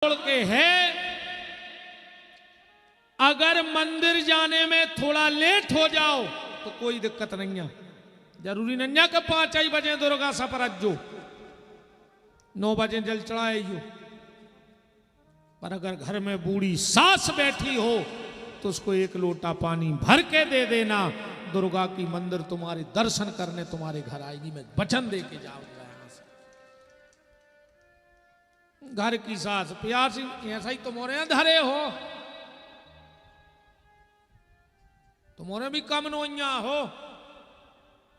के है। अगर मंदिर जाने में थोड़ा लेट हो जाओ तो कोई दिक्कत नहीं है, जरूरी नहीं है कि 5 बजे दुर्गा सफर जो 9 बजे जल चढ़ाए जो। पर अगर घर में बूढ़ी सास बैठी हो तो उसको 1 लोटा पानी भर के दे देना। दुर्गा की मंदिर तुम्हारे दर्शन करने तुम्हारे घर आएगी। मैं वचन दे के जाऊंगा यहां से। घर की सास प्यासी ऐसा ही तुम्हारे यहां धरे हो, तुम्हारे भी कम नोइया हो।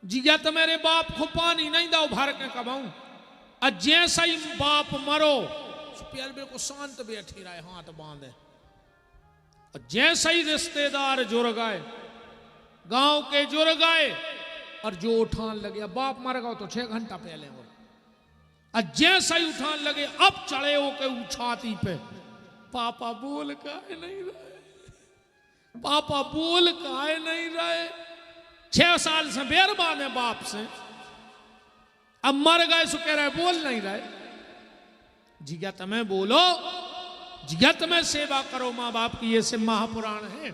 जिया तो मेरे बाप को पानी नहीं दो भर के कमाऊं। और जैसा ही बाप मरो प्यार बिल्कुल शांत बैठी रहे, हाथ बांधे। और जैसा ही रिश्तेदार जुड़ गए, गांव के जुड़ गए और जो उठान लगे, बाप मर गया तो 6 घंटा पहले हो। और जैसा ही उठान लगे अब चढ़े हो के छाती पे, पापा बोल काहे नहीं रहे, पापा बोल काहे नहीं रहे। 6 साल से बेरबान है बाप से, अब मर गए सो कह रहे बोल नहीं रहे। जिज्ञा तुम्हें बोलो, जिज्ञा तुम्हें सेवा करो मां बाप की। ये से महापुराण है,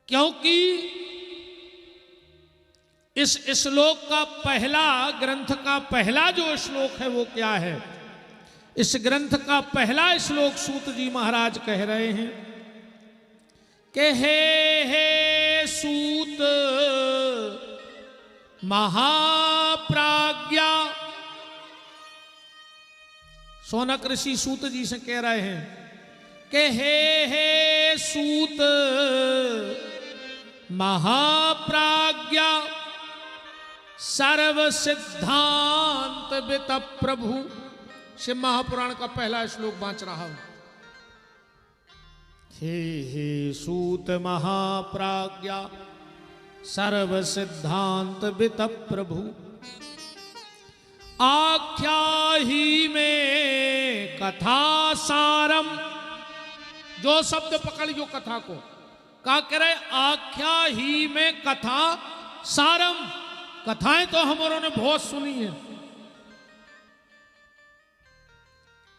क्योंकि इस श्लोक का पहला, ग्रंथ का पहला जो श्लोक है वो क्या है। इस ग्रंथ का पहला श्लोक सूत जी महाराज कह रहे हैं कि हे सूत महाप्राज्ञा। शौनक ऋषि सूत जी से कह रहे हैं कि हे सूत महाप्राज्ञा सर्व सिद्धांत वित प्रभु। शिव महापुराण का पहला श्लोक बांच रहा हूं। हे सूत महाप्राज्ञा सर्व सिद्धांत वित प्रभु। आख्या ही में कथा सारम। जो शब्द पकड़ियो कथा को, क्या कह रहे, आख्या ही में कथा सारम। कथाएं तो हमारों ने बहुत सुनी है।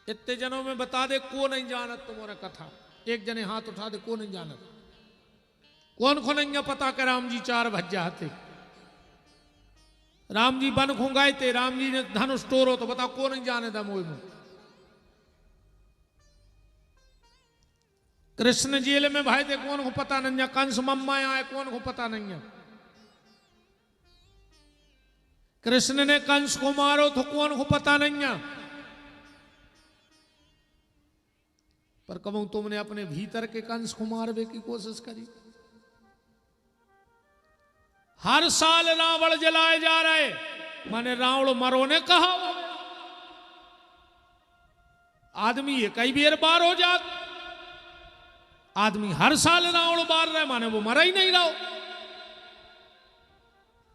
इतने जनों में बता दे को नहीं जानत तुम्हारा कथा। एक जने हाथ उठा दे को नहीं जानत। कौन को नहीं पता कि राम जी 4 भज्जा थे, राम जी बन खुंगाए थे, राम जी ने धनुष तोड़ो, तो बता को नहीं जाने था मोह में। कृष्ण जेल में भाई थे, कौन को पता नहीं है। कंस मम्मा आए, कौन को पता नहीं है। कृष्ण ने कंस को मारो तो कौन को पता नहीं है। पर कहूं तुमने अपने भीतर के कंस को मारने की कोशिश करी। हर साल रावण जलाए जा रहे, माने रावण मरो ने कहा। आदमी ये कई बेर बार हो जात, आदमी हर साल रावण बार रहे, माने वो मरा ही नहीं रहो।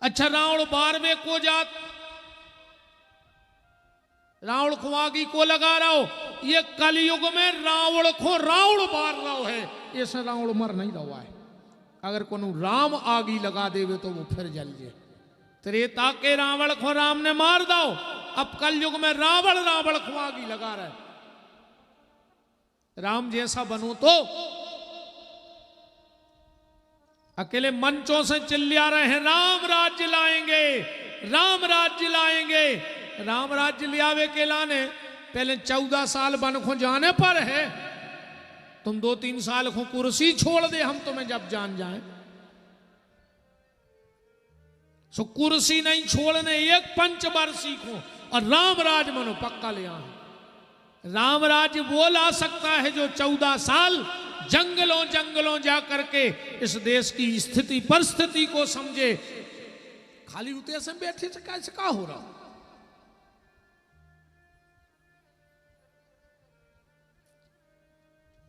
अच्छा रावण बार में को जात, रावण को आगी को लगा रहा हो। ये कलयुग में रावण को रावण बार रहा है, ऐसे रावण मर नहीं रहा है। अगर कोनो राम आगी लगा देवे तो वो फिर जल जाए। त्रेता के रावण को राम ने मार दो, अब कलयुग में रावण रावण को आगी लगा रहा है। राम जैसा बनो तो अकेले मंचों से चिल्ला रहे हैं राम राज्य लाएंगे, राम राज्य लाएंगे। राम राज्य ले आवे के लाने पहले 14 साल बन को जाने पर है। तुम 2-3 साल को कुर्सी छोड़ दे, हम तुम्हें जब जान जाए। सो कुर्सी नहीं छोड़ने, 1 पंचवर्षी को और राम राज मनो पक्का ले आए। राम राज्य वो ला सकता है जो 14 साल जंगलों जंगलों जा करके इस देश की स्थिति परिस्थिति को समझे। खाली उते से बैठे से कैसे का हो रहा।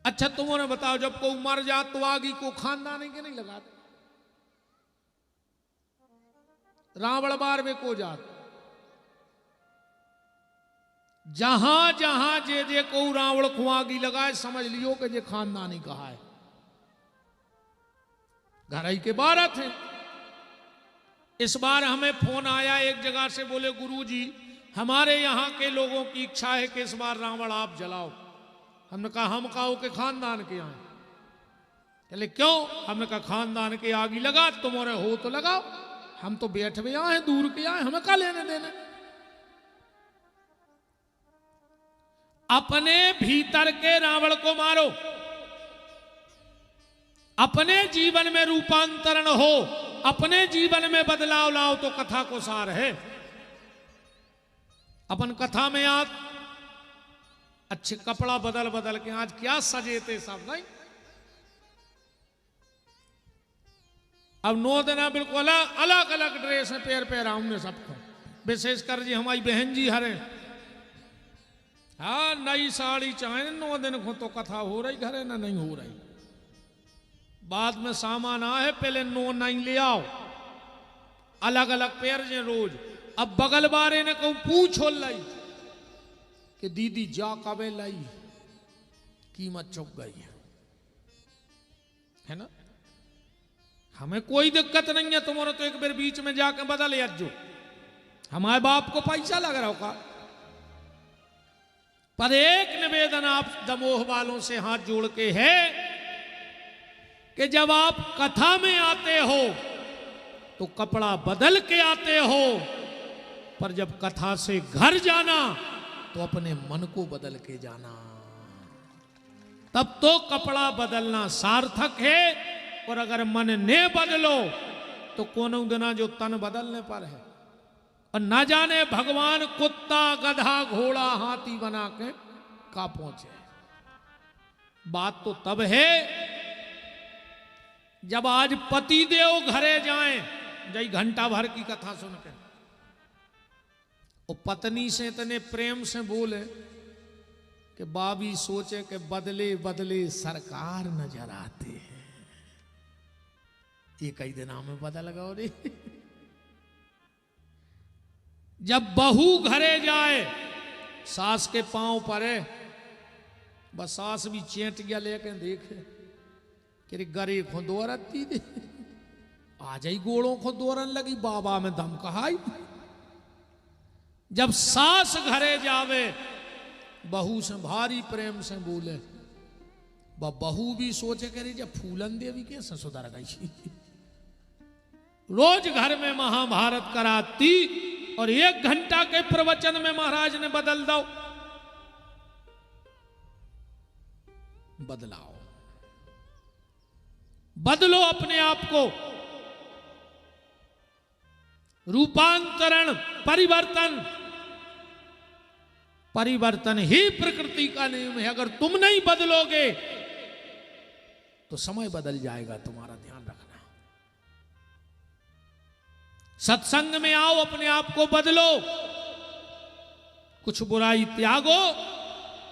अच्छा तुमने बताओ, जब को मर जा तो आगी को खानदान के नहीं लगाते। रावण बार में को जात, जहां जहां जे को रावण को आगी लगाए, समझ लियो कि जे खानदानी कहा है। घर ही के 12 थे। इस बार हमें फोन आया एक जगह से, बोले गुरुजी हमारे यहाँ के लोगों की इच्छा है कि इस बार रावण आप जलाओ। हमने कहा हम काओ के खानदान के आए। चले क्यों? हमने कहा खानदान के आगे लगा, तुम्हारे हो तो लगाओ, हम तो बैठ भी आए दूर के आए, हमें क्या लेने देने। अपने भीतर के रावण को मारो, अपने जीवन में रूपांतरण हो, अपने जीवन में बदलाव लाओ, तो कथा को सार है। अपन कथा में आज अच्छे कपड़ा बदल बदल के आज क्या सजे थे सब, नहीं? अब 9 दिन बिल्कुल अलग अलग ड्रेस में पैर पैर हमने सबको, विशेषकर जी हमारी बहन जी हरे, हाँ नई साड़ी चाहे 9 दिन को तो कथा हो रही घरे ना नहीं हो रही। बाद में सामान आए, पहले 9 नहीं ले आओ, अलग अलग पैर जे रोज। अब बगल बारे ने कहूं पूछो लाई कि दीदी जा कबे लाई, कीमत चुक गई है ना। हमें कोई दिक्कत नहीं है, तुम्हारा तो एक बार बीच में जाके बदल जो, हमारे बाप को पैसा लग रहा होगा। पर एक निवेदन आप दमोह वालों से हाथ जोड़ के है कि जब आप कथा में आते हो तो कपड़ा बदल के आते हो, पर जब कथा से घर जाना तो अपने मन को बदल के जाना, तब तो कपड़ा बदलना सार्थक है। और अगर मन ने बदलो तो कोनो दिना जो तन बदलने पर है। और न जाने भगवान कुत्ता गधा घोड़ा हाथी बना के का पहुंचे। बात तो तब है जब आज पति देव घरे जाएं, जई घंटा भर की कथा सुन के, और पत्नी से इतने प्रेम से बोले कि बाबी सोचे कि बदले बदले सरकार नजर आते हैं। ये कई दिनों में पता लगा रे। जब बहू घरे जाए, सास के पांव पड़े, बस सास भी चेट गया लेके देखे कि गरे को दोरती दे, आ जाई गोड़ों को दोरन लगी, बाबा में दम कहाई। जब सास घरे जावे, बहू से भारी प्रेम से बोले, बहू भी सोचे करे जब फूलन देवी कैसे सुधर गई। रोज घर में महाभारत कराती और 1 घंटा के प्रवचन में महाराज ने बदल दो। बदलाओ, बदलो अपने आप को। रूपांतरण, परिवर्तन, परिवर्तन ही प्रकृति का नियम है। अगर तुम नहीं बदलोगे तो समय बदल जाएगा, तुम्हारा ध्यान रखना। सत्संग में आओ, अपने आप को बदलो, कुछ बुराई त्यागो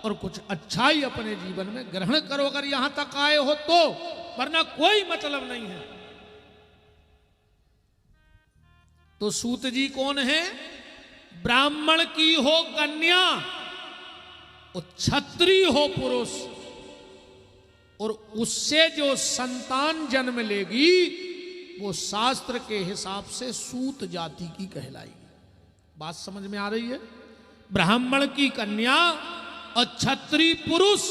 और कुछ अच्छाई अपने जीवन में ग्रहण करो, अगर यहां तक आए हो तो, वरना कोई मतलब नहीं है। तो सूत जी कौन है? ब्राह्मण की हो कन्या और क्षत्रिय हो पुरुष, और उससे जो संतान जन्म लेगी वो शास्त्र के हिसाब से सूत जाति की कहलाएगी। बात समझ में आ रही है? ब्राह्मण की कन्या और क्षत्रिय पुरुष,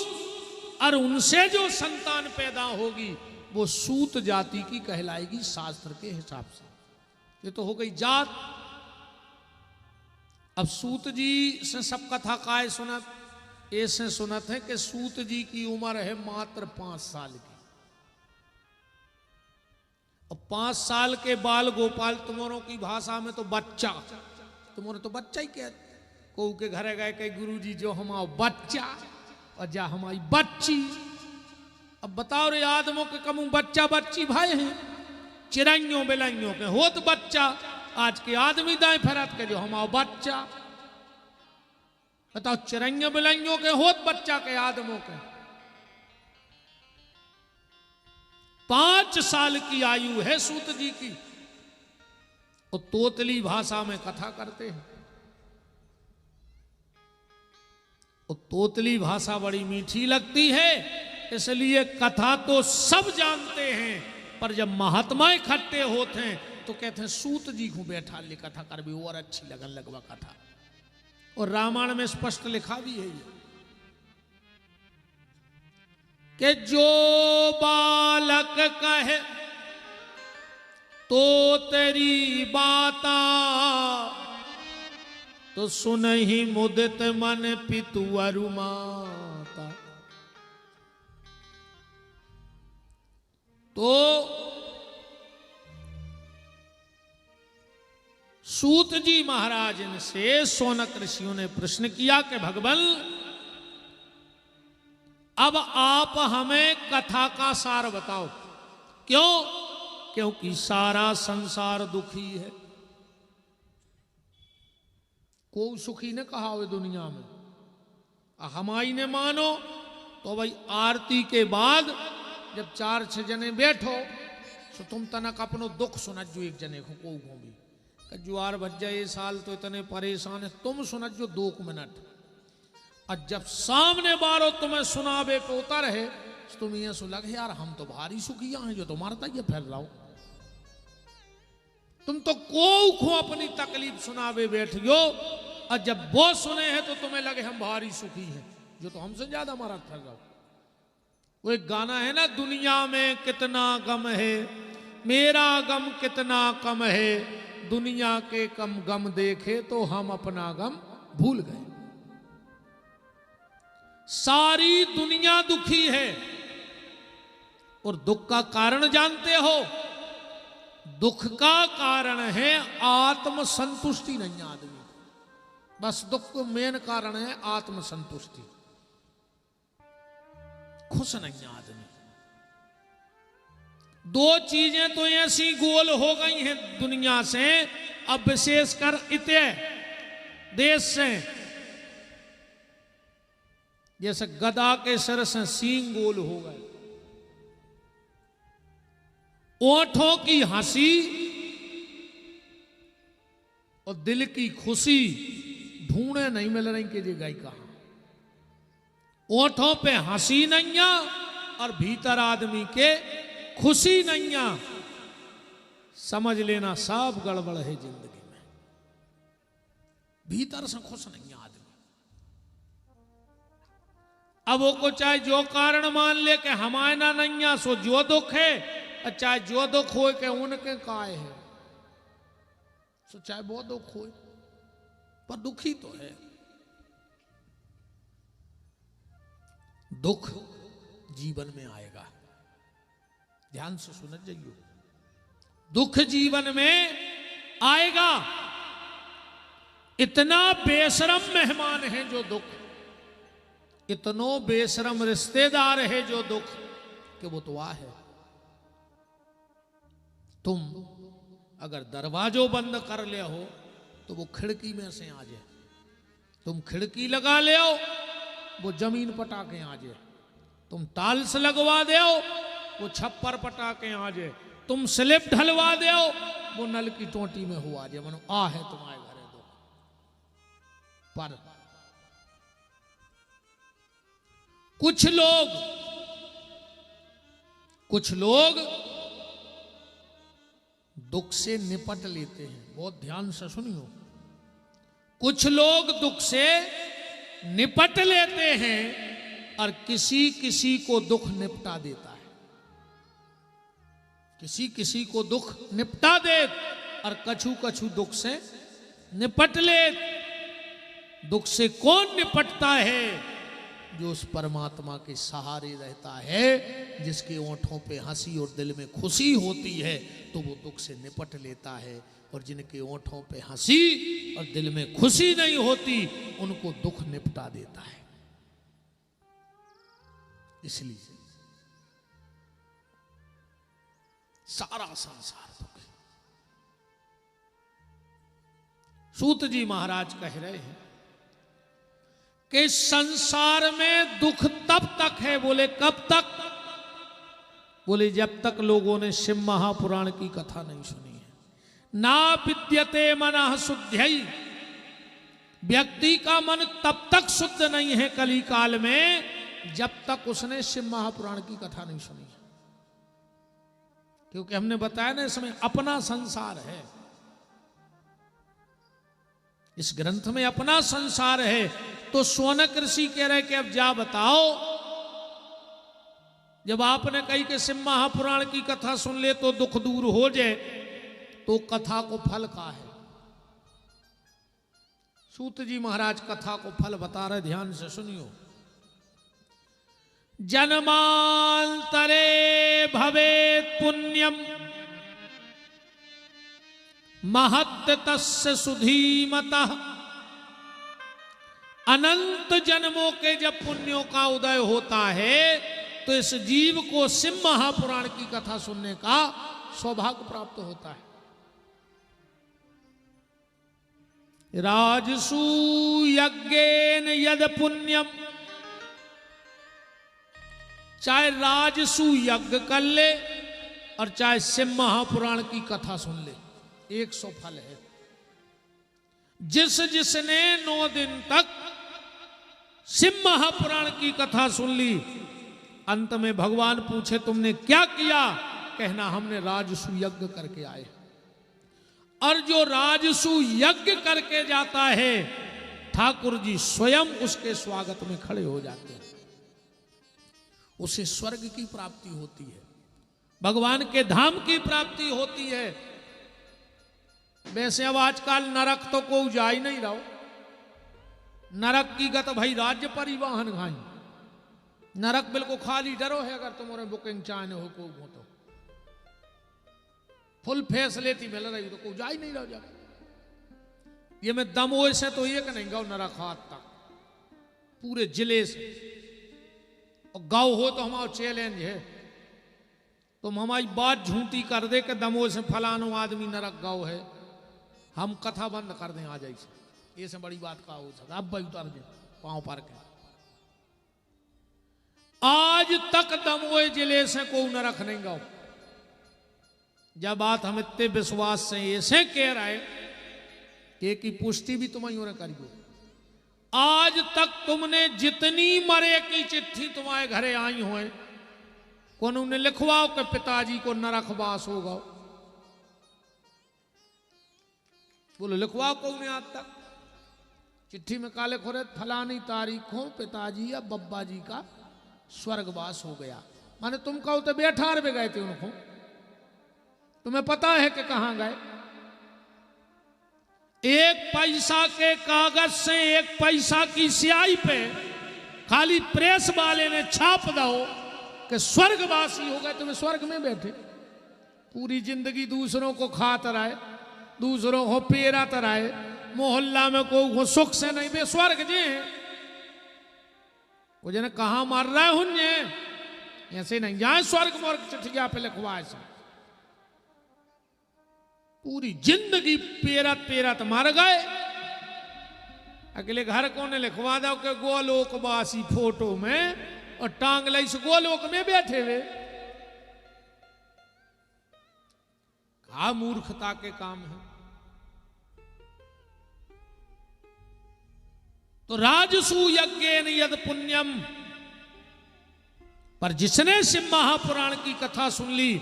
और उनसे जो संतान पैदा होगी वो सूत जाति की कहलाएगी शास्त्र के हिसाब से। ये तो हो गई जात। अब सूत जी से सब कथा काय सुनत, ऐसे सुनत है कि सूत जी की उम्र है मात्र 5 साल की, और 5 साल के बाल गोपाल, तुम्हारों की भाषा में तो बच्चा, तुम्हारे तो बच्चा ही कहते। को के घरे गए कई गुरु जी जो हमारा बच्चा और जा हमारी बच्ची। अब बताओ रे, आदमों के कमू बच्चा बच्ची भाई हैं, चिड़ैयों बिलाइयों के होत बच्चा, आज के आदमी दाएं फरत के जो हमारा बच्चा। बताओ, चिड़ैयों बिलाइयों के होत बच्चा के आदमों के। 5 साल की आयु है सूत जी की, और तोतली भाषा में कथा करते हैं। और तोतली भाषा बड़ी मीठी लगती है, इसलिए कथा तो सब जानते हैं, पर जब महात्मा इकट्ठे होते हैं तो कहते हैं सूत जी को बैठा ले कथा कर भी और अच्छी लगन लगवा कथा। और रामायण में स्पष्ट लिखा भी है ये कि जो बालक कहे तो तेरी बाता, तो सुनहि मुदित मन पितु अरु माता। तो सूत जी महाराज से शौनक ऋषियों ने प्रश्न किया कि भगवान अब आप हमें कथा का सार बताओ। क्यों? क्योंकि सारा संसार दुखी है। कोई सुखी ने कहा हो दुनिया में। हमारी ने मानो तो भाई आरती के बाद जब 4-6 जने बैठो तो तुम तनक अपनो दुख सुनजो एक जने को भी जुआर बज जाए ये साल तो इतने परेशान है, तुम सुनजो 2 मिनट। और जब सामने बारो तुम्हें सुनावे पे उतर है तो तुम ये सो लगे यार हम तो भारी सुखिया हैं जो तुम्हारा तक ये फैल रहा हो। तुम तो को अपनी तकलीफ सुनावे बैठ गयो और जब वो सुने हैं तो तुम्हें लगे हम भारी सुखी हैं जो तो हमसे ज्यादा मरद फैल रहा हो। वो एक गाना है ना, दुनिया में कितना गम है मेरा गम कितना कम है, दुनिया के कम गम देखे तो हम अपना गम भूल गए। सारी दुनिया दुखी है और दुख का कारण जानते हो? दुख का कारण है आत्म संतुष्टि नहीं आदमी। बस दुख का मेन कारण है आत्म संतुष्टि। खुश नहीं आदमी। 2 चीजें तो ऐसी गोल हो गई हैं दुनिया से, अब विशेषकर इतने देश से, जैसे गधा के सिर से सींग गोल हो गए। ओंठों की हंसी और दिल की खुशी ढूंढे नहीं मिल रही कि जी गई कहां। ओंठों पे हंसी नहीं और भीतर आदमी के खुशी नहीं। समझ लेना सब गड़बड़ है जिंदगी में। भीतर से खुश नहीं आदमी। अब वो को चाहे जो कारण मान ले कि हमारे ना नहीं सो जो दुख है, और चाहे जो दुख हो के उनके काय है, सो चाहे वो दुख हो पर दुखी तो है। दुख जीवन में आएगा, ध्यान से सुन जाइए। दुख जीवन में आएगा। इतना बेशरम मेहमान है जो दुख, इतनो बेशरम रिश्तेदार है जो दुख कि वो तो आ है। तुम अगर दरवाजो बंद कर ले हो तो वो खिड़की में से आ जाए। तुम खिड़की लगा ले हो वो जमीन पटा के आ जाए। तुम टाइल्स लगवा दे वो छप्पर पटा के आ जाए। तुम स्लिप ढलवा दे वो नल की टोटी में हो आ जाए। मनो आ है तुम्हारे घरे दो। पर कुछ लोग दुख से निपट लेते हैं। बहुत ध्यान से सुनियो। कुछ लोग दुख से निपट लेते हैं और किसी किसी को दुख निपटा देता है। किसी किसी को दुख निपटा दे और कछु कछु दुख से निपट ले। दुख से कौन निपटता है? जो उस परमात्मा के सहारे रहता है, जिसके ओंठों पे हंसी और दिल में खुशी होती है, तो वो दुख से निपट लेता है। और जिनके ओंठों पे हंसी और दिल में खुशी नहीं होती, उनको दुख निपटा देता है। इसलिए सारा संसार दुख है। सूत जी महाराज कह रहे हैं कि संसार में दुख तब तक है। बोले कब तक? बोले जब तक लोगों ने शिव महापुराण की कथा नहीं सुनी है। ना विद्यते मनः शुद्ध्यई। व्यक्ति का मन तब तक शुद्ध नहीं है कली काल में जब तक उसने शिव महापुराण की कथा नहीं सुनी है। क्योंकि हमने बताया ना इसमें अपना संसार है। इस ग्रंथ में अपना संसार है। तो शौनक ऋषि कह रहे कि अब जा बताओ, जब आपने कही कि शिव महापुराण की कथा सुन ले तो दुख दूर हो जाए, तो कथा को फल का है। सूत जी महाराज कथा को फल बता रहे, ध्यान से सुनियो। जन्मांतरे भवेत् पुण्यम महत् तस्य सुधीमतः। अनंत जन्मों के जब पुण्यों का उदय होता है तो इस जीव को शिव महापुराण की कथा सुनने का सौभाग्य प्राप्त होता है। राजसु यज्ञेन यद पुण्यम, चाहे राजसु यज्ञ कर ले और चाहे शिव महापुराण की कथा सुन ले, 100 फल है। जिसने 9 दिन तक शिव महापुराण की कथा सुन ली, अंत में भगवान पूछे तुमने क्या किया, कहना हमने राजसु यज्ञ करके आए। और जो राजसु यज्ञ करके जाता है, ठाकुर जी स्वयं उसके स्वागत में खड़े हो जाते हैं। उसे स्वर्ग की प्राप्ति होती है, भगवान के धाम की प्राप्ति होती है। वैसे अब आजकल नरक तो कोई जा ही नहीं रहो। नरक की गत भाई राज्य परिवहन घाई, नरक बिल्कुल खाली डरो है। अगर तुम्हारे बुकिंग चाहने हो को तो फुल फैसिलिटी मिल रही तो कोई जा ही नहीं रहो। जा ये मैं दमोह से तो एक नहीं गाँव नरक हाथ तक पूरे जिले से, और गाँव हो तो हमारा चैलेंज है। तुम हमारी बात झूठी कर दे कि दमोह से फलानो आदमी नरक गाँव है, हम कथा बंद कर दें आ जाए से। ये से बड़ी बात का हो सकता, अब भाई उतर जाए पांव पर के। आज तक दमोह जिले से कोई नरक नहीं गाँव। जब बात हम इतने विश्वास से ऐसे कह रहे कि पुष्टि भी तुम्हें और करियो। आज तक तुमने जितनी मरे की चिट्ठी तुम्हारे घरे आई हो, कौन उन्हें लिखवाओ कि पिताजी को नरकवास होगा, बोलो लिखवाओ कौन आज तक चिट्ठी में काले खोरे फलानी तारीखों पिताजी या बब्बा जी का स्वर्गवास हो गया। माने तुम कहो तो 18 गए थे उनको, तुम्हें पता है कि कहां गए। 1 पैसा के कागज से 1 पैसा की स्याही पे खाली प्रेस वाले ने छाप दो कि स्वर्गवासी हो गए, तुम्हें स्वर्ग में बैठे। पूरी जिंदगी दूसरों को खात रहे, दूसरों को पेरत रहे, मोहल्ला में को सुख से नहीं बे स्वर्ग जे वो जने कहा मार रहे हुन्ने ऐसे नहीं जाए स्वर्ग मोर्ग चिट्ठिया पे लिखवाए से। पूरी जिंदगी पेरत पेरत मर गए। अगले घर को ने लिखवा दो कि गोलोकवासी फोटो में, और टांग लाई से गोलोक में बैठे हुए। कहा मूर्खता के काम है। तो राजसु यज्ञेन यद पुण्यम, पर जिसने शिव महापुराण की कथा सुन ली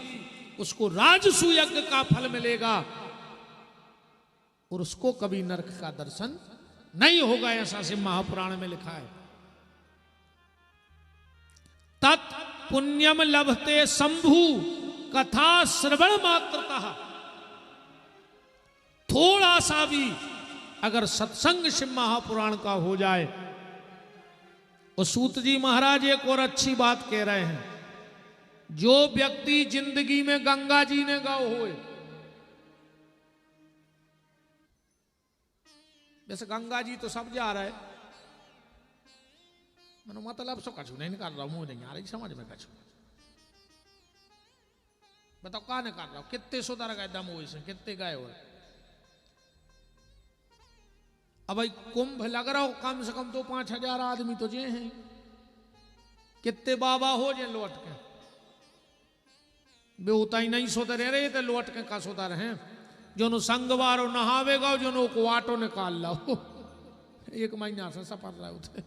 उसको राजसु यज्ञ का फल मिलेगा और उसको कभी नरक का दर्शन नहीं होगा, ऐसा शिव महापुराण में लिखा है। तत् पुण्यम लभते शंभु कथा श्रवण मात्रतः। थोड़ा सा भी अगर सत्संग शिव महापुराण का हो जाए। और सूत जी महाराज एक और अच्छी बात कह रहे हैं, जो व्यक्ति जिंदगी में गंगा जी ने गाओ होए, वैसे गंगा जी तो सब जा रहा है, मैंने मतलब सो कछु नहीं निकाल रहा हूं, मुझे नहीं आ रही समझ में कछु। बताओ कहा निकाल रहा हूं, कितने सुधर गए दम हुए से, कितने गए हो। अब भाई कुंभ लग रहा हो, कम से कम तो 5,000 आदमी तो जे हैं, कितने बाबा हो जे लौट के बेउता ही नहीं सोते रहे थे, लौट के का सोता रहे। जो नो संगवारो नहावेगा, जो नो को आटो निकाल लाओ। 1 महीना से सफर रहे होते,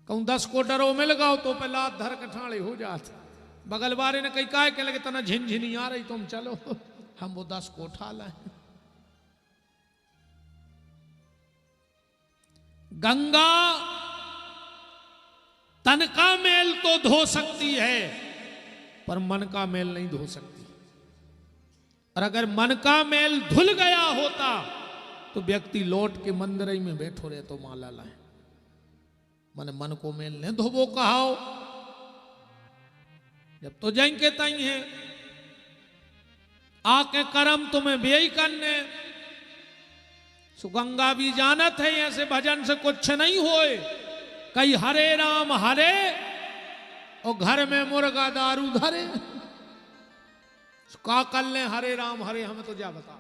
कहूं 10 को डरो मिल गाओ तो पहला धर के ठाणे हो जाते। बगल वाले ने कही काय के लगे तना झिनझिनी आ रही, तुम चलो हम वो 10 को उठा लाए। गंगा तन का मैल तो धो सकती है, पर मन का मैल नहीं धो सकती। और अगर मन का मैल धुल गया होता तो व्यक्ति लौट के मंदिर ही में बैठो रहे तो माला लाए। मन मन को मैल नहीं धोबो कहाओ, जब तो जैन के तई है आके कर्म तुम्हें बेई करने। सुगंगा भी जानत है ऐसे भजन से कुछ नहीं होए। कई हरे राम हरे और घर में मुर्गा दारू धरे। का कर ले हरे राम हरे, हमें तो जा बता।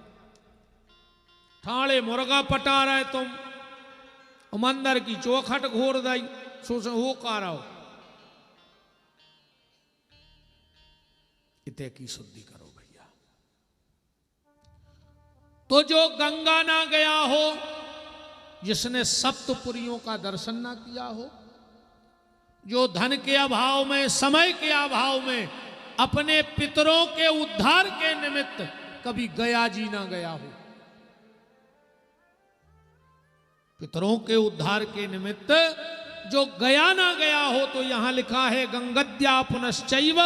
ठाणे मुर्गा पटा रहे तुम, मंदिर की चौखट घोर दाई, सोच हो का रहो। इतने की शुद्धि करो भैया। तो जो गंगा ना गया हो, जिसने सप्तपुरियों का दर्शन ना किया हो, जो धन के अभाव में समय के अभाव में अपने पितरों के उद्धार के निमित्त कभी गया जी ना गया हो, पितरों के उद्धार के निमित्त जो गया ना गया हो, तो यहां लिखा है गंगद्या पुनश्चैव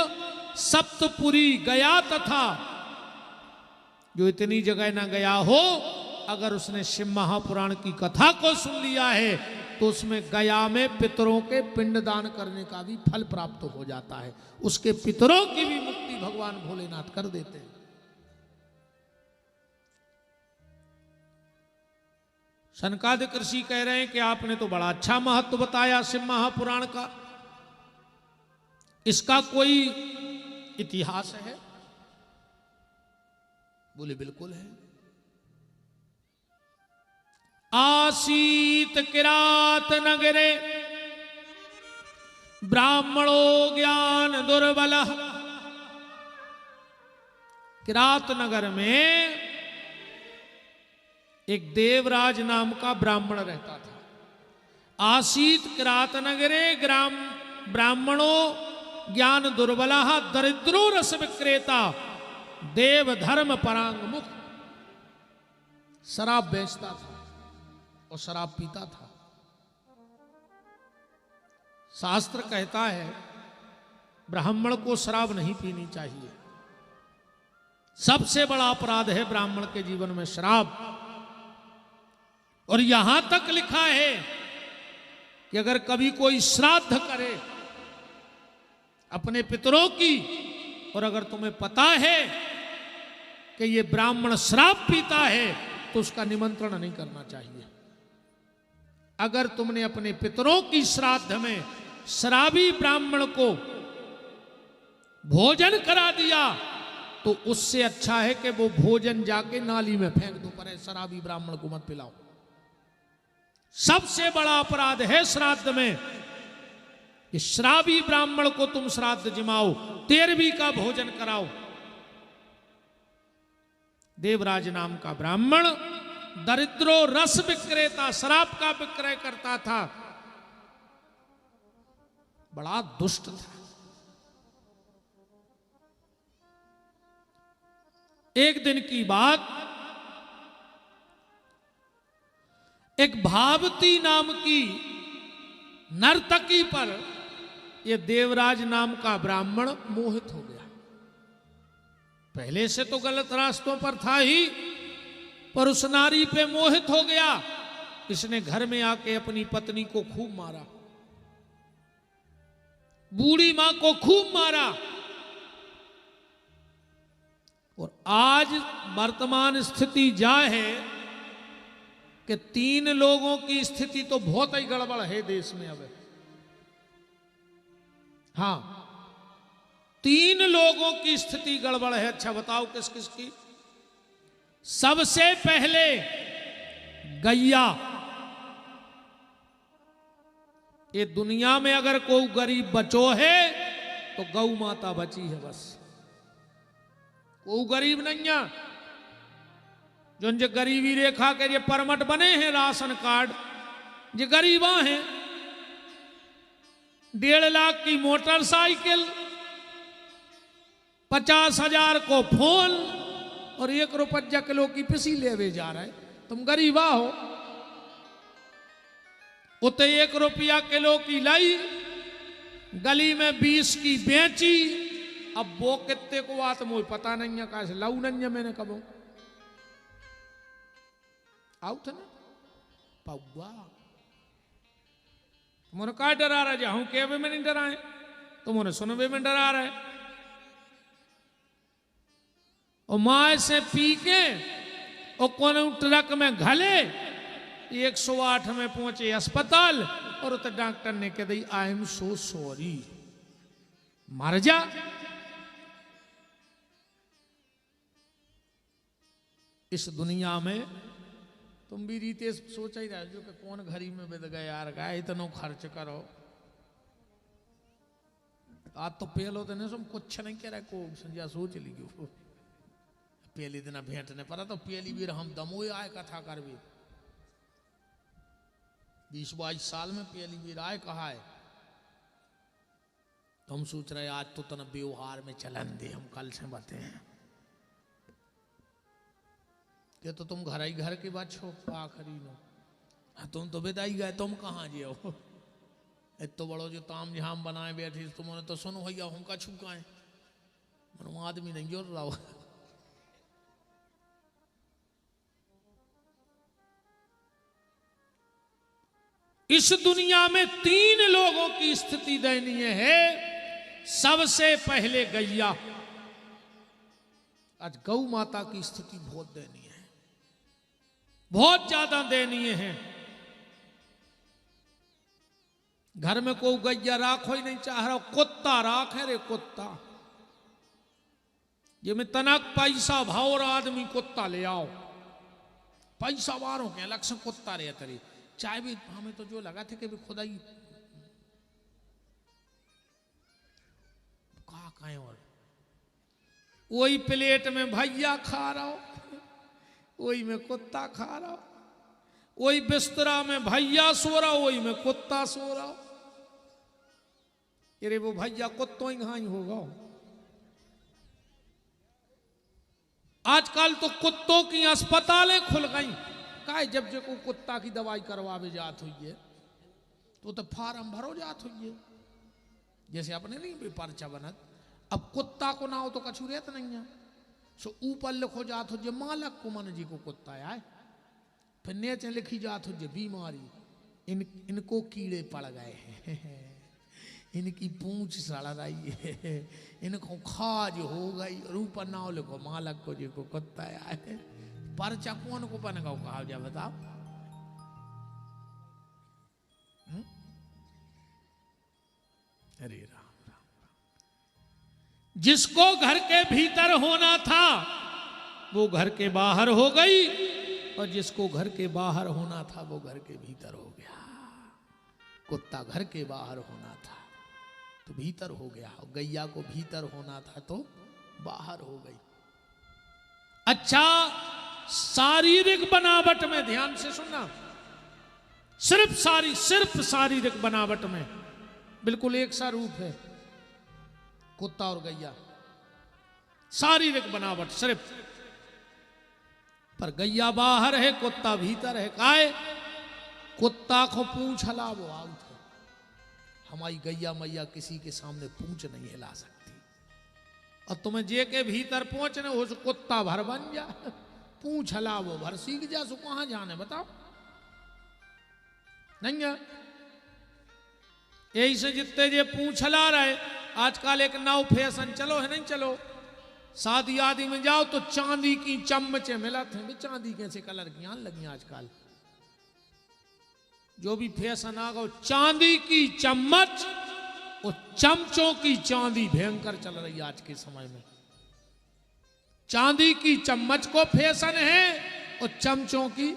सप्तपुरी गया तथा। जो इतनी जगह ना गया हो, अगर उसने शिव महापुराण की कथा को सुन लिया है तो उसमें गया में पितरों के पिंडदान करने का भी फल प्राप्त हो जाता है। उसके पितरों की भी मुक्ति भगवान भोलेनाथ कर देते हैं। सनकादिक ऋषि कह रहे हैं कि आपने तो बड़ा अच्छा महत्व बताया शिव महापुराण का, इसका कोई इतिहास है? बोले बिल्कुल है। आसीत किरात नगरे ब्राह्मणो ज्ञान दुर्बल। किरात नगर में एक देवराज नाम का ब्राह्मण रहता था। आसीत किरात नगरे ग्राम ब्राह्मणो ज्ञान दुर्बला दरिद्रो रस विक्रेता देव धर्म परांग मुख। शराब बेचता था और शराब पीता था। शास्त्र कहता है ब्राह्मण को शराब नहीं पीनी चाहिए। सबसे बड़ा अपराध है ब्राह्मण के जीवन में शराब। और यहां तक लिखा है कि अगर कभी कोई श्राद्ध करे अपने पितरों की, और अगर तुम्हें पता है कि ये ब्राह्मण शराब पीता है, तो उसका निमंत्रण नहीं करना चाहिए। अगर तुमने अपने पितरों की श्राद्ध में शराबी ब्राह्मण को भोजन करा दिया, तो उससे अच्छा है कि वो भोजन जाके नाली में फेंक दो, पर शराबी ब्राह्मण को मत पिलाओ। सबसे बड़ा अपराध है श्राद्ध में कि शराबी ब्राह्मण को तुम श्राद्ध जिमाओ, 13वीं का भोजन कराओ। देवराज नाम का ब्राह्मण दरिद्रो रस विक्रेता, शराब का विक्रय करता था, बड़ा दुष्ट था। एक दिन की बात, एक भावती नाम की नर्तकी पर यह देवराज नाम का ब्राह्मण मोहित हो गया। पहले से तो गलत रास्तों पर था ही, पर उस नारी पे मोहित हो गया। इसने घर में आके अपनी पत्नी को खूब मारा, बूढ़ी मां को खूब मारा। और आज वर्तमान स्थिति जा है कि 3 लोगों की स्थिति तो बहुत ही गड़बड़ है देश में अब। हाँ, 3 लोगों की स्थिति गड़बड़ है। अच्छा बताओ किस किस की? सबसे पहले गैया। ये दुनिया में अगर कोई गरीब बचो है तो गौ माता बची है बस। कोई गरीब नहीं है। जो गरीबी रेखा के ये परमट बने हैं राशन कार्ड, ये गरीबा हैं। 1.5 लाख की मोटरसाइकिल, 50,000 को फोन और 1 रुपया किलो की पिसी लेवे जा रहा है। तुम गरीबा हो। उते 1 रुपया किलो की लाई, गली में 20 की बेची। अब वो कितने को आत मुझे पता नहीं है, कैसे लाऊ नहीं है मैंने कबो आउट ना पाऊआ। तुमने क्या डरा रहा जाऊं केवे में नहीं डराए, तुमने सुनवे में डरा रहे। और माँ से पी के और कौन ट्रक में घले 108 में पहुंचे अस्पताल, और उतर डॉक्टर ने कह दी आई एम सो सॉरी, मर जा। इस दुनिया में तुम भी रीते सोच ही रहे हो कि कौन घरी में बिद गए यार, गाय इतना खर्च करो। आज तो पेलो तो नहीं, कुछ नहीं कह रहा को संजय सोच ली पहली दिन भेंट ने पड़ा तो पहली भी हम दमो आए कथा कर भी 20-22 साल में पहली भी आए कहा है। तो हम सोच रहे आज तो तना व्यवहार में चलन दे, हम कल से बते हैं कि तो तुम घर ही घर की बात छो आखिरी नो, तुम तो विदाई गए, तुम कहाँ जियो इतो बड़ो जो ताम झाम बनाए बैठी, तुमने तो सुनो भैया हम का छुकाए मनो आदमी नहीं जोड़ रहा हो। इस दुनिया में 3 लोगों की स्थिति दयनीय है। सबसे पहले गैया, आज गौ माता की स्थिति बहुत दयनीय है, बहुत ज्यादा दयनीय है। घर में कोई गैया राखो ही नहीं चाह रहा, कुत्ता राखे रे कुत्ता। ये में तनक पैसा भाव और आदमी कुत्ता ले आओ, पैसा वारों के अलग से कुत्ता रे तरी। चाय भी हमें तो जो लगा थे कि भी खुदा ही कहा और वही प्लेट में भैया खा रहा हो, वही में कुत्ता खा रहा हो, वही बिस्तरा में भैया सो रहा हो, वही में कुत्ता सो रहा हो। अरे वो भैया कुत्तों ही घाई होगा। आजकल तो कुत्तों की अस्पतालें खुल गई। का जब जो कुत्ता की दवाई करवावे जात हुई है तो फार्म भरो जात हुई है, जैसे अपने नहीं भी पर्चा बनत। अब कुत्ता को ना हो तो कछु रहता नहीं है, सो ऊपर लिखो जात हो जे मालक को मन जी को कुत्ता आए, फिर नीचे लिखी जात हो जे बीमारी इनको कीड़े पड़ गए हैं, इनकी पूंछ सड़ रही है, इनको खाज हो गई, और ऊपर ना लिखो मालक को जी को कुत्ता आए। पर्चा कौन को बनेगा कहा जा बताओ। अरे राम राम राम। जिसको घर के भीतर होना था वो घर के बाहर हो गई, और जिसको घर के बाहर होना था वो घर के भीतर हो गया। कुत्ता घर के बाहर होना था तो भीतर हो गया, और गैया को भीतर होना था तो बाहर हो गई। अच्छा, शारीरिक बनावट में ध्यान से सुनना, सिर्फ शारीरिक बनावट में बिल्कुल एक सा रूप है कुत्ता और गैया, शारीरिक बनावट सिर्फ। पर गैया बाहर है, कुत्ता भीतर है। काहे? कुत्ता को पूंछ हिला वो आउट है, हमारी गैया मैया किसी के सामने पूंछ नहीं हिला सकती। और तुम्हें जे के भीतर पहुंचने हो, कुत्ता भर बन जा, पूंछ हिला वो भर सीख जा, सो कहां जाने बताओ। नहीं है यही से जितने जे पूंछ हिला रहे। आजकल एक नौ फैशन चलो है, नहीं चलो, शादी आदि में जाओ तो चांदी की चम्मचे मिलते हैं, चांदी कैसे कलर की आने लगी आजकल। जो भी फैशन आ गया, चांदी की चम्मच और चमचों की चांदी भयंकर चल रही है आज के समय में। चांदी की चम्मच को फैशन है और चमचों की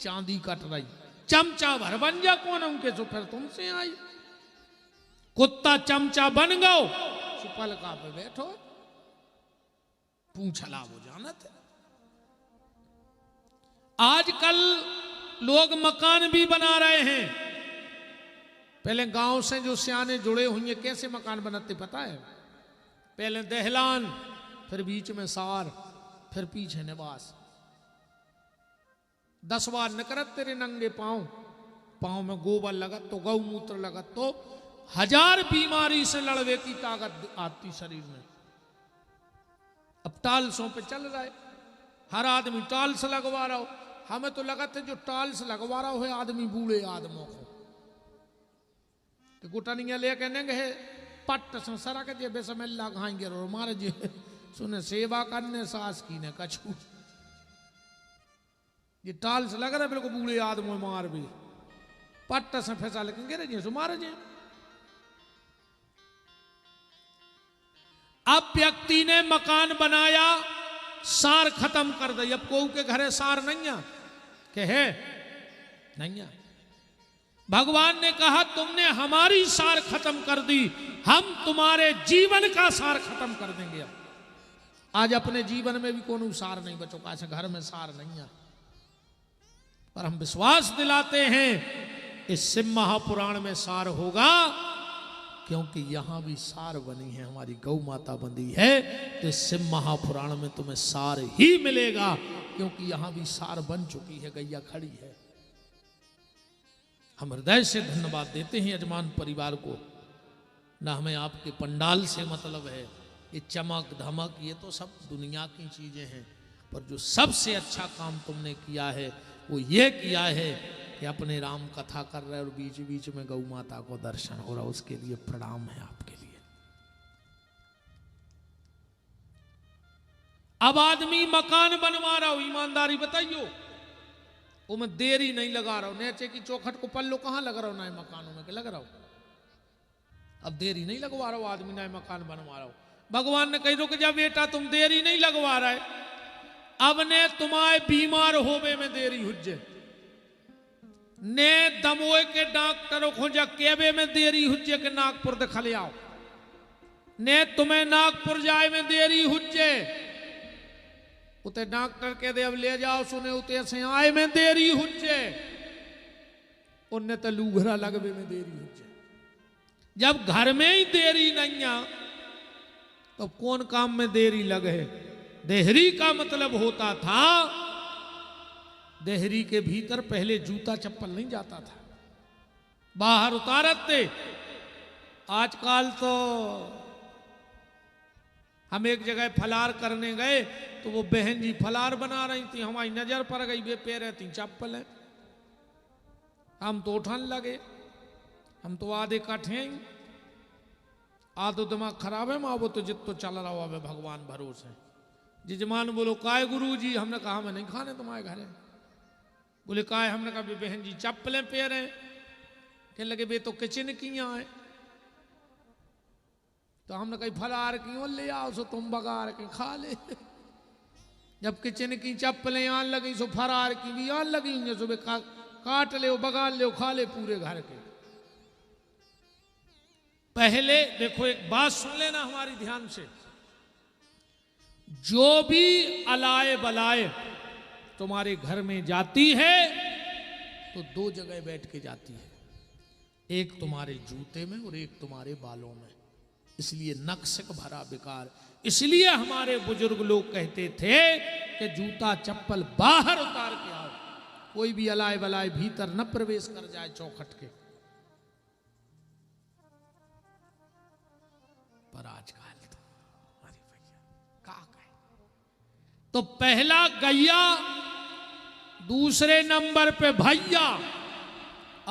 चांदी कट रही। चमचा भर बन जा कौन उनके, जो फिर तुमसे आई। कुत्ता चमचा बन गो, सुपल का पे बैठो, पूंछला वो जानत। आजकल लोग मकान भी बना रहे हैं। पहले गांव से जो सियाने जुड़े हुए कैसे मकान बनाते पता है? पहले दहलान, फिर बीच में सार, फिर पीछे निवास। 10 बार न करत तेरे नंगे पांव, पाँव में गोबर लगत तो गौमूत्र लगत तो 1000 बीमारी से लड़वे की ताकत आती शरीर में। अब टाल्सों पे चल रहा है, हर आदमी टाल्स लगवा रहा हो। हमें तो लगा था जो टाल्स लगवा रहा हो आदमी बूढ़े आदमों को तो गुटनिया ले कहने गए पट्ट संसारा के जे बेसमें लगाएंगे और मारे जे सुने सेवा करने सास की ने कछू ये टाल्स लग रहा है बिल्कुल बूढ़े आदमों मार भी पट्ट से फैसा लगेंगे रे जी मारे जे। अब व्यक्ति ने मकान बनाया, सार खत्म कर दी। अब कोई के घरे सार नहीं है के है नहीं है। भगवान ने कहा तुमने हमारी सार खत्म कर दी, हम तुम्हारे जीवन का सार खत्म कर देंगे। अब आज अपने जीवन में भी कोनो सार नहीं बचो, कैसे घर में सार नहीं है। पर हम विश्वास दिलाते हैं इस शिव महापुराण में सार होगा, क्योंकि यहां भी सार बनी है, हमारी गौ माता बंदी है। तो इस शिव महापुराण में तुम्हें सार ही मिलेगा, क्योंकि यहां भी सार बन चुकी है, गैया खड़ी है। हम हृदय से धन्यवाद देते हैं यजमान परिवार को। ना हमें आपके पंडाल से मतलब है, ये चमक धमक ये तो सब दुनिया की चीजें हैं, पर जो सबसे अच्छा काम तुमने किया है वो ये किया है कि अपने राम कथा कर रहे और बीच बीच में गौ माता को दर्शन हो रहा, उसके लिए प्रणाम है आपके लिए। अब आदमी मकान बनवा रहा हो, ईमानदारी बताइयो, वो मैं देरी नहीं लगा रहा हूं। नीचे की चौखट को पल्लो कहां लग रहा हूं, नए मकानों में लग रहा हूं। अब देरी नहीं लगवा रहा हूं, आदमी नए मकान बनवा रहा हूं। भगवान ने कही रुक जा बेटा, तुम देरी नहीं लगवा रहे, अब ने तुम्हारे बीमार होवे में देरी हुज्जे, ने दमोए के डॉक्टरों को जा केबे में देरी हुज्जे के नागपुर दिखा ले आओ, ने तुम्हें नागपुर जाए में देरी हुज्जे, उते डॉक्टर के दे अब ले जाओ सुने उते से आए में देरी हुज्जे, उन्हें तो लूघरा लगवे में देरी हुज्जे। जब घर में ही देरी नहीं आ तो कौन काम में देरी लगे। देहरी का मतलब होता था, देहरी के भीतर पहले जूता चप्पल नहीं जाता था, बाहर उतारत थे। आजकल तो हम एक जगह फलार करने गए तो वो बहन जी फलार बना रही थी, हमारी नजर पड़ गई, वे पैर थी चप्पल है। हम तो उठाने लगे, हम तो आधे कटे आधो दिमाग खराब है माँ, वो तो जित तो चल रहा हुआ है भगवान भरोसे। जजमान बोलो काय गुरु जी, हमने कहा हमें नहीं खाने तुम्हारे घर है। बोले काय, हमने कहा बहन जी चप्पलें पैर हैं। कहने लगे बे तो किचन की यहाँ है, तो हमने कही फलार की और ले आओ सो तुम बगार के खा ले। जब किचन की चप्पलें आन लगी सो फरार की भी आन लगी, सुबह काट ले बगाल ले खा ले पूरे घर के। पहले देखो एक बात सुन लेना हमारी ध्यान से, जो भी अलाए बलाए तुम्हारे घर में जाती है तो 2 जगह बैठ के जाती है, एक तुम्हारे जूते में और एक तुम्हारे बालों में। इसलिए नक्शक भरा बेकार। इसलिए हमारे बुजुर्ग लोग कहते थे कि जूता चप्पल बाहर उतार के आओ, कोई भी अलाए बलाए भीतर न प्रवेश कर जाए चौखट के। पर आजकल तो अरे भैया का कहे, तो पहला गैया, दूसरे नंबर पे भैया।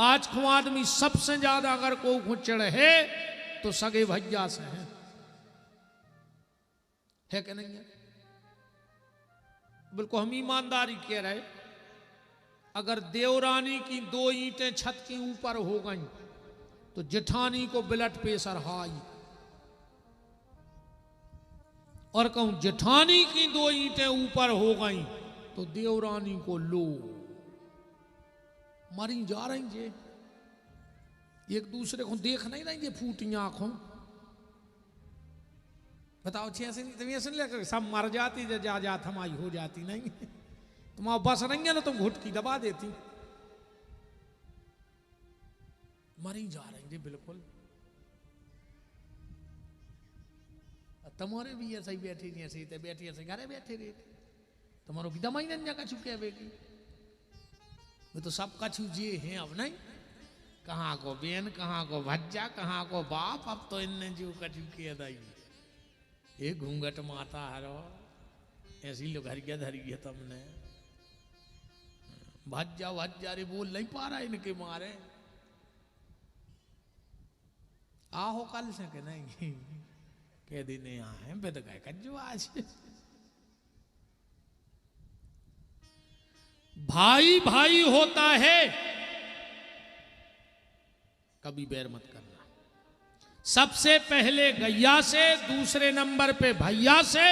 आज को आदमी सबसे ज्यादा अगर कोई खुचड़ है तो सगे भैया से है कि नहीं है? बिल्कुल हम ईमानदारी कह रहे। अगर देवरानी की 2 ईंटें छत के ऊपर हो गई तो जेठानी को ब्लड प्रेशर हाई, और कहूं जेठानी की 2 ईंटें ऊपर हो गई तो देवरानी को लो। मरी जा रही जे, एक दूसरे को देख नहीं रही, फूटी आंखों। बताओ ऐसे नहीं सब मर जाती, जा जात हमारी हो जाती नहीं। तुम्हारा बस नहीं है ना, तुम घुटकी दबा देती। मरी जा रही जी बिल्कुल। तुम्हारे भी ऐसे ही बैठी नहीं, ऐसे ही बैठी, ऐसे घरे बैठे रहे। तुम्हारो की दमाई नहीं का चुके बेगी, वो तो सब कछु जे हैं अब नहीं। कहाँ को बेन, कहाँ को भज्जा, कहाँ को बाप। अब तो इनने जो कछु के दाई ये घूंघट माता हरो ऐसी लोग हरिया धरिए तुमने भज्जा भज्जा रे बोल नहीं पा रहा इनके मारे। आहो कल से के नहीं के दिन आए बेद गए कज्जू आज। भाई भाई होता है कभी बैर मत करना। सबसे पहले गैया से, दूसरे नंबर पे भैया से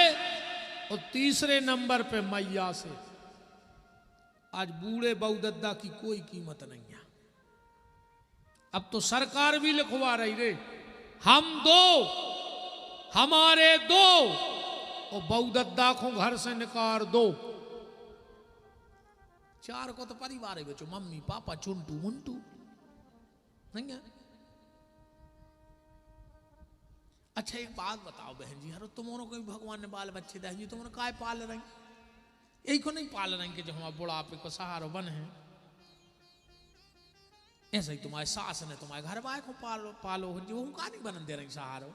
और तीसरे नंबर पे मैया से। आज बूढ़े बहुदद्दा की कोई कीमत नहीं है। अब तो सरकार भी लिखवा रही रे हम दो हमारे दो और बहुदद्दा को घर से निकाल दो। चार को तो परिवार है बच्चों, मम्मी पापा चुंटू मुंटू नहीं है। अच्छा एक बात बताओ बहन जी, हरो तुम्हारों को भी भगवान ने बाल बच्चे दे जी, तुमने काय पाल रही? यही को नहीं पाल रही कि जो हमारे बुढ़ापे को सहारा बन है। ऐसा ही तुम्हारे सास ने तुम्हारे घर वाले को पालो जो हम का नहीं बनन दे रही सहारो।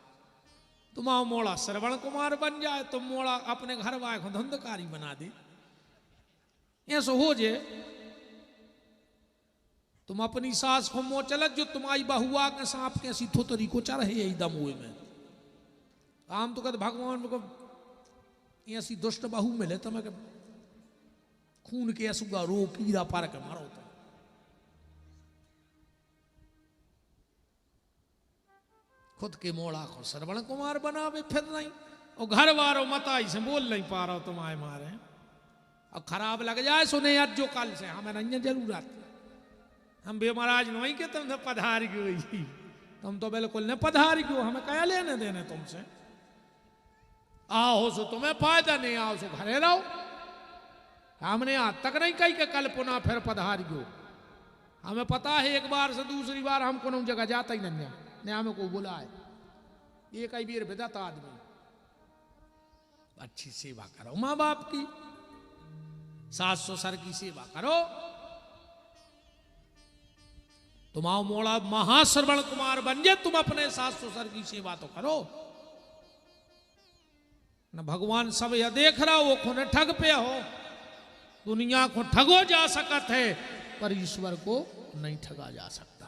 तुम्हारा मोड़ा श्रवण कुमार बन जाए, तुम मोड़ा अपने घर वाले को धंधकारी बना दे। ऐसा हो जे तुम अपनी सास को मो चलत जो तुम्हारी बहुआ के सांप के सीधो तरीको चढ़ है यही दम हुए में। आम तो कहते भगवान को ऐसी दुष्ट बहू मिले तो मैं खून के असुगा रो कीड़ा पार के मारो। तो खुद के मोड़ा को श्रवण कुमार बनावे फिर नहीं और घर वालों मताई से बोल नहीं पा रहा तुम्हारे मारे। और खराब लग जाए सुने आज जो कल से हमें नहीं जरूरत। हम बेमहाराज नहीं के तुम तो पधार गई, तुम तो बिल्कुल नहीं पधार गयो, हमें क्या लेने देने तुमसे। आओ सो तुम्हें फायदा नहीं, आओ सो घरे रहो। हमने आज तक नहीं कही कि कल पुनः फिर पधार गयो। हमें पता है एक बार से दूसरी बार हम कोनो जगह जाता ही नहीं ने हमें को बुलाए। ये कई बीर बेदत आदमी। अच्छी सेवा करो माँ बाप की, सास ससुर की सेवा करो। तुम्हारा मोड़ा महाश्रवण कुमार बन जाए, तुम अपने सास ससुर की सेवा तो करो न। भगवान सब यह देख रहा वो खुने ठग पे हो। दुनिया को ठगो जा सकत है पर ईश्वर को नहीं ठगा जा सकता।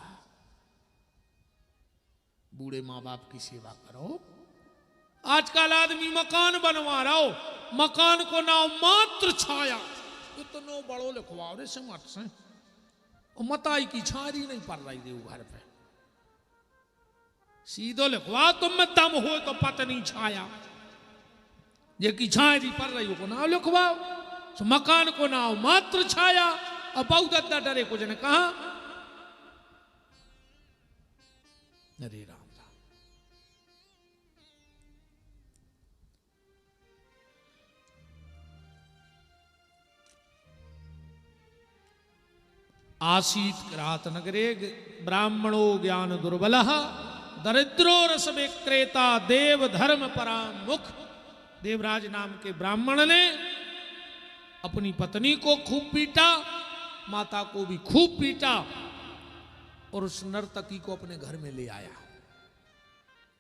बूढ़े माँ बाप की सेवा करो। आजकल आदमी मकान बनवा रहा हो, मकान को नाम मात्र छाया। इतनो बड़ो लिखवाओ रे समट से और मताई की छारी नहीं पड़ रही थी घर पे। सीधो लिखवाओ तुम में दम हो तो पत्नी छाया, ये की छारी पड़ रही हो को नाम लिखवाओ। तो मकान को नाम मात्र छाया और बहुदद्दा डरे कुछ ने कहा। हरे राम। आसीत रात नगरे ब्राह्मणो ज्ञान दुर्बल दरिद्रो रस विक्रेता देव धर्म परामुख। देवराज नाम के ब्राह्मण ने अपनी पत्नी को खूब पीटा, माता को भी खूब पीटा और उस नर्तकी को अपने घर में ले आया।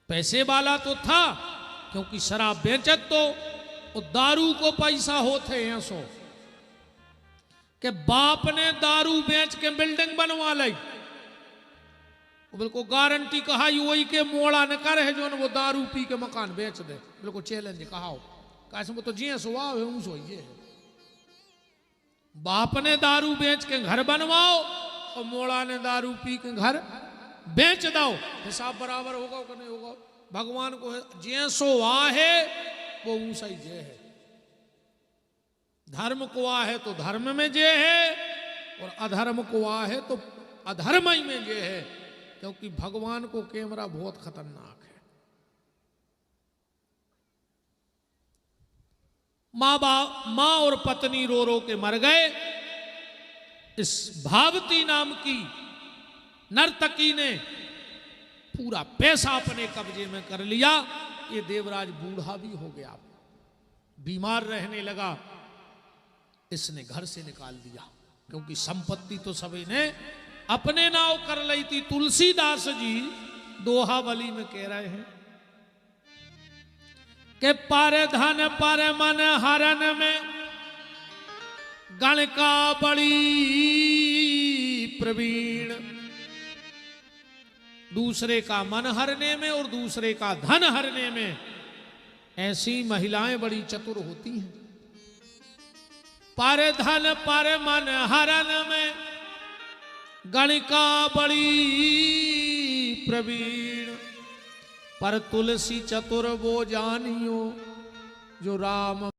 पैसे वाला तो था क्योंकि शराब बेचत तो और दारू को पैसा होते हैं सो कि बाप ने दारू बेच के बिल्डिंग बनवा ली। बिल्कुल गारंटी कहा वही के मोड़ा न कर है जो वो दारू पी के मकान बेच दे। बिल्कुल चैलेंज कहा कैसे तो जिये सुहा है ऊँ सोइए। बाप ने दारू बेच के घर बनवाओ और मोड़ा ने दारू पी के घर बेच दो। हिसाब बराबर होगा कि नहीं होगा? भगवान को जे सो आ है वो ऊंसा ही जे है। धर्म को आ है तो धर्म में जे है और अधर्म को आ है तो अधर्म ही में जे है। क्योंकि भगवान को कैमरा बहुत खतरनाक है। माँ और पत्नी रो रो के मर गए। इस भावती नाम की नर्तकी ने पूरा पैसा अपने कब्जे में कर लिया। ये देवराज बूढ़ा भी हो गया, बीमार रहने लगा। इसने घर से निकाल दिया क्योंकि संपत्ति तो सभी ने अपने नाव कर ली थी। तुलसीदास जी दोहावली में कह रहे हैं कि पर धन पर मन हरन में गण का बड़ी प्रवीण। दूसरे का मन हरने में और दूसरे का धन हरने में ऐसी महिलाएं बड़ी चतुर होती हैं। पर धन पर मन हरन में गणिका बड़ी प्रवीण। पर तुलसी चतुर वो जानियो जो राम